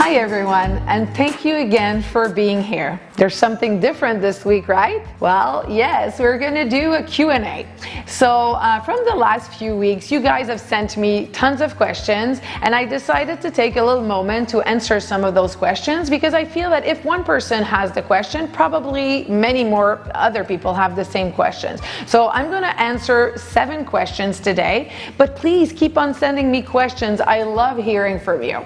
Hi everyone, and thank you again for being here. There's something different this week, right? Well, yes, we're gonna do a Q&A. So from the last few weeks, you guys have sent me tons of questions, and I decided to take a little moment to answer some of those questions because I feel that if one person has the question, probably many more other people have the same questions. So I'm gonna answer 7 questions today, but please keep on sending me questions. I love hearing from you.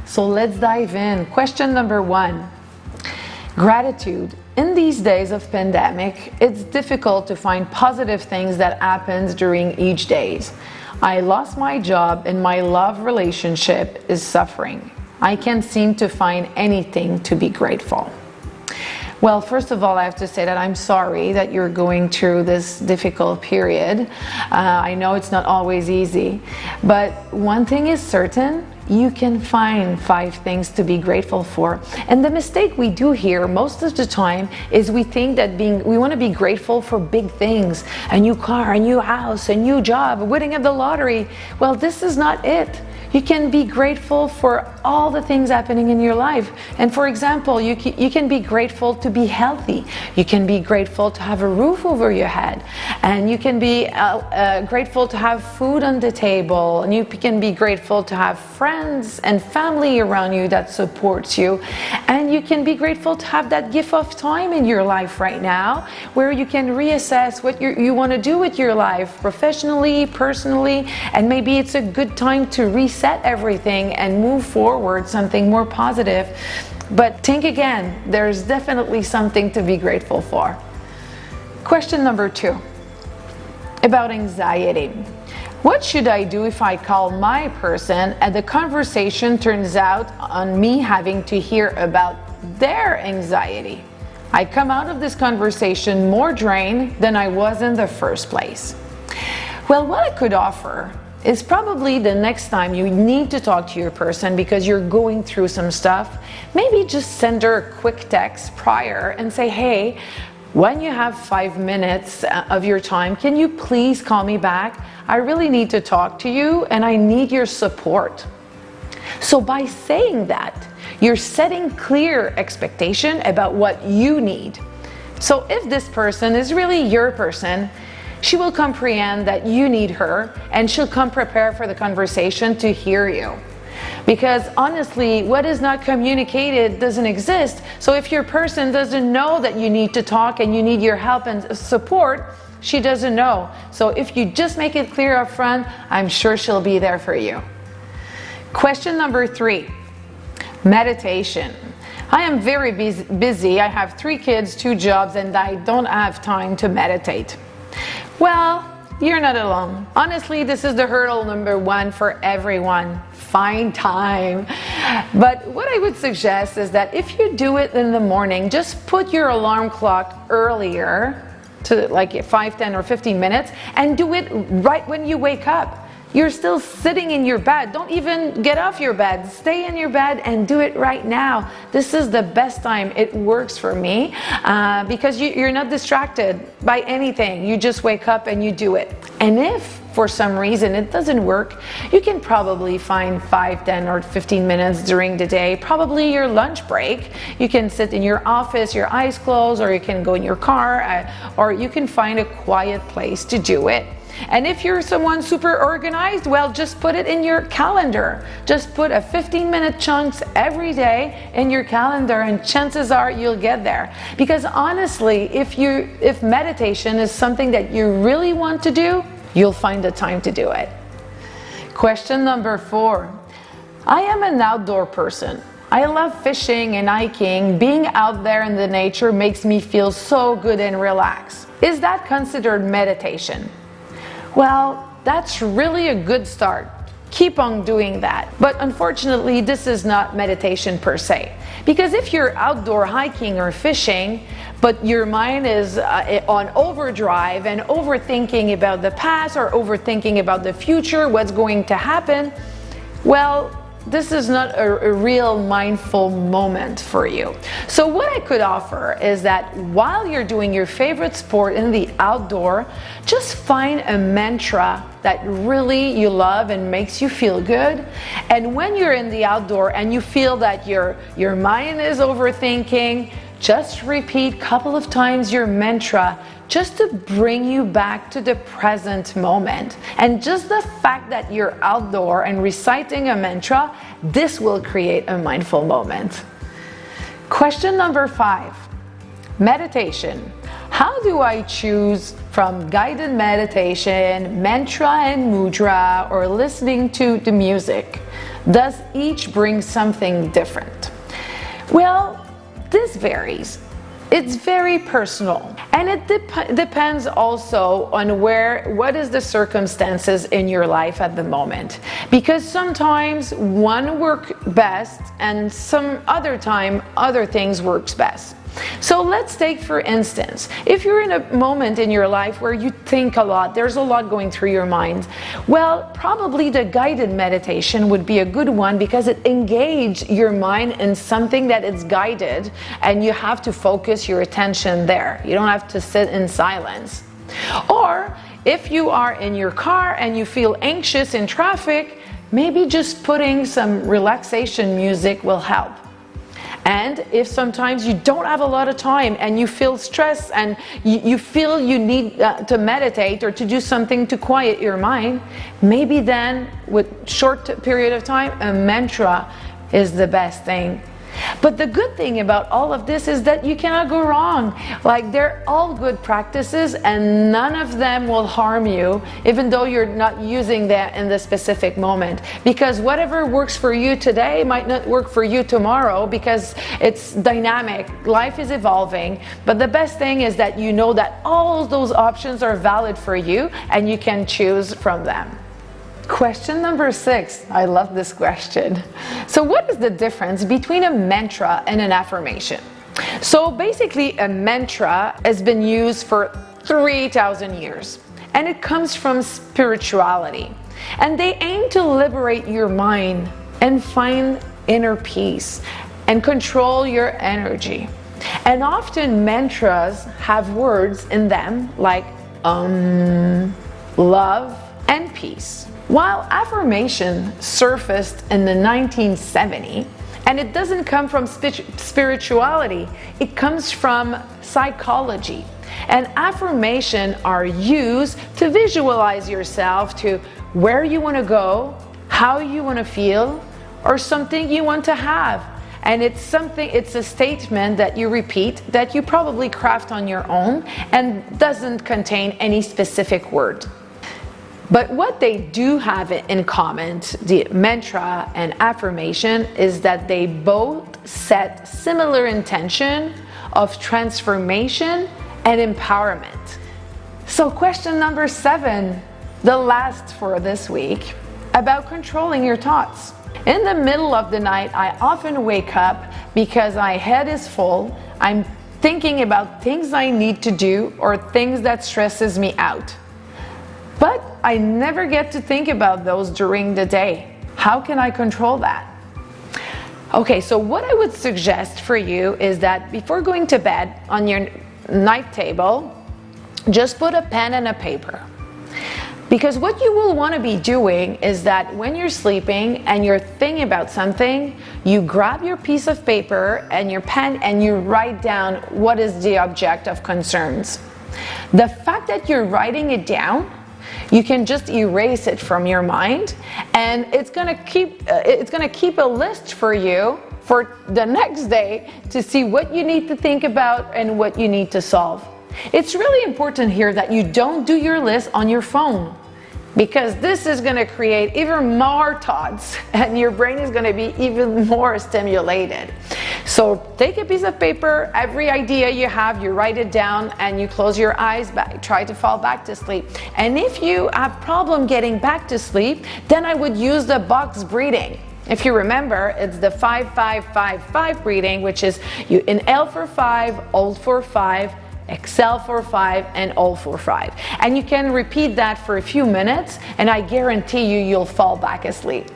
So let's dive in. Question number 1. Gratitude. In these days of pandemic, it's difficult to find positive things that happens during each days. I lost my job and my love relationship is suffering. I can't seem to find anything to be grateful. Well, first of all, I have to say that I'm sorry that you're going through this difficult period. I know it's not always easy, but one thing is certain, you can find 5 things to be grateful for. And the mistake we do here most of the time is we think that we want to be grateful for big things, a new car, a new house, a new job, winning at the lottery. Well, this is not it. You can be grateful for all the things happening in your life. And for example, you can be grateful to be healthy. You can be grateful to have a roof over your head. And you can be grateful to have food on the table. And you can be grateful to have friends and family around you that supports you. And you can be grateful to have that gift of time in your life right now, where you can reassess what you want to do with your life, professionally, personally, and maybe it's a good time to reset everything and move forward something more positive. But think again, there's definitely something to be grateful for. Question number 2, about anxiety. What should I do if I call my person and the conversation turns out on me having to hear about their anxiety? I come out of this conversation more drained than I was in the first place. Well, what I could offer is probably the next time you need to talk to your person because you're going through some stuff, maybe just send her a quick text prior and say, hey, when you have 5 minutes of your time, can you please call me back? I really need to talk to you and I need your support. So by saying that, you're setting clear expectation about what you need. So if this person is really your person, she will comprehend that you need her and she'll come prepared for the conversation to hear you. Because honestly, what is not communicated doesn't exist. So if your person doesn't know that you need to talk and you need your help and support, she doesn't know. So if you just make it clear up front, I'm sure she'll be there for you. Question number 3, meditation. I am very busy. I have 3 kids, 2 jobs, and I don't have time to meditate. Well, you're not alone. Honestly, this is the hurdle number 1 for everyone. Find time. But what I would suggest is that if you do it in the morning, just put your alarm clock earlier to like 5, 10, or 15 minutes and do it right when you wake up. You're still sitting in your bed. Don't even get off your bed. Stay in your bed and do it right now. This is the best time. It works for me because you're not distracted by anything. You just wake up and you do it. And if for some reason it doesn't work, you can probably find 5, 10, or 15 minutes during the day, probably your lunch break. You can sit in your office, your eyes closed, or you can go in your car, or you can find a quiet place to do it. And if you're someone super organized, well, just put it in your calendar. Just put a 15-minute chunks every day in your calendar and chances are you'll get there. Because honestly, if meditation is something that you really want to do, you'll find the time to do it. Question number 4. I am an outdoor person. I love fishing and hiking. Being out there in the nature makes me feel so good and relaxed. Is that considered meditation? Well, that's really a good start. Keep on doing that. But unfortunately, this is not meditation per se. Because if you're outdoor hiking or fishing, but your mind is on overdrive and overthinking about the past or overthinking about the future, what's going to happen, well, this is not a real mindful moment for you. So what I could offer is that while you're doing your favorite sport in the outdoor, just find a mantra that really you love and makes you feel good. And when you're in the outdoor and you feel that your mind is overthinking, just repeat a couple of times your mantra just to bring you back to the present moment. And just the fact that you're outdoor and reciting a mantra, this will create a mindful moment. Question number 5, meditation. How do I choose from guided meditation, mantra and mudra, or listening to the music? Does each bring something different? Well, this varies. It's very personal, and it depends also on what is the circumstances in your life at the moment, because sometimes one works best and some other time other things works best. So let's take, for instance, if you're in a moment in your life where you think a lot, there's a lot going through your mind, well, probably the guided meditation would be a good one, because it engages your mind in something that is guided and you have to focus your attention there. You don't have to sit in silence. Or if you are in your car and you feel anxious in traffic, maybe just putting some relaxation music will help. And if sometimes you don't have a lot of time and you feel stressed and you feel you need to meditate or to do something to quiet your mind, maybe then with short period of time, a mantra is the best thing. But the good thing about all of this is that you cannot go wrong. Like, they're all good practices and none of them will harm you, even though you're not using that in the specific moment. Because whatever works for you today might not work for you tomorrow, because it's dynamic. Life is evolving. But the best thing is that you know that all those options are valid for you and you can choose from them. Question number 6. I love this question. So what is the difference between a mantra and an affirmation? So basically, a mantra has been used for 3,000 years, and it comes from spirituality. And they aim to liberate your mind and find inner peace and control your energy. And often mantras have words in them like love and peace. While affirmation surfaced in the 1970s, and it doesn't come from spirituality, it comes from psychology. And affirmation are used to visualize yourself to where you want to go, how you want to feel, or something you want to have. And it's a statement that you repeat, that you probably craft on your own, and doesn't contain any specific word. But what they do have in common, the mantra and affirmation, is that they both set similar intention of transformation and empowerment. So question number 7, the last for this week, about controlling your thoughts. In the middle of the night, I often wake up because my head is full. I'm thinking about things I need to do or things that stresses me out. But I never get to think about those during the day. How can I control that? Okay, so what I would suggest for you is that before going to bed, on your night table, just put a pen and a paper. Because what you will want to be doing is that when you're sleeping and you're thinking about something, you grab your piece of paper and your pen and you write down what is the object of concerns. The fact that you're writing it down, you can just erase it from your mind, and it's gonna keep a list for you for the next day to see what you need to think about and what you need to solve. It's really important here that you don't do your list on your phone, because this is going to create even more thoughts and your brain is going to be even more stimulated. So take a piece of paper, every idea you have, you write it down, and you close your eyes, try to fall back to sleep. And if you have problem getting back to sleep, then I would use the box breathing. If you remember, it's the 5-5-5-5 breathing, which is you inhale for 5, hold for 5, exhale for 5, and hold for 5. And you can repeat that for a few minutes, and I guarantee you'll fall back asleep.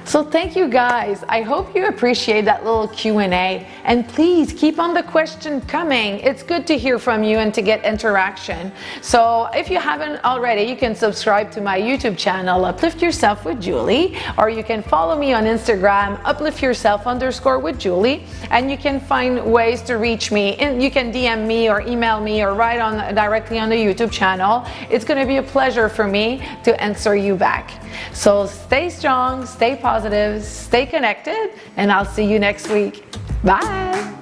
So thank you guys. I hope you appreciate that little Q&A, and please keep on the question coming. It's good to hear from you and to get interaction. So if you haven't already, you can subscribe to my YouTube channel, Uplift Yourself with Julie, or you can follow me on Instagram, upliftyourself_with_Julie, and you can find ways to reach me. And you can DM me or email me or write on directly on the YouTube channel. It's going to be a pleasure for me to answer you back. So stay strong, stay positive, stay connected, and I'll see you next week. Bye.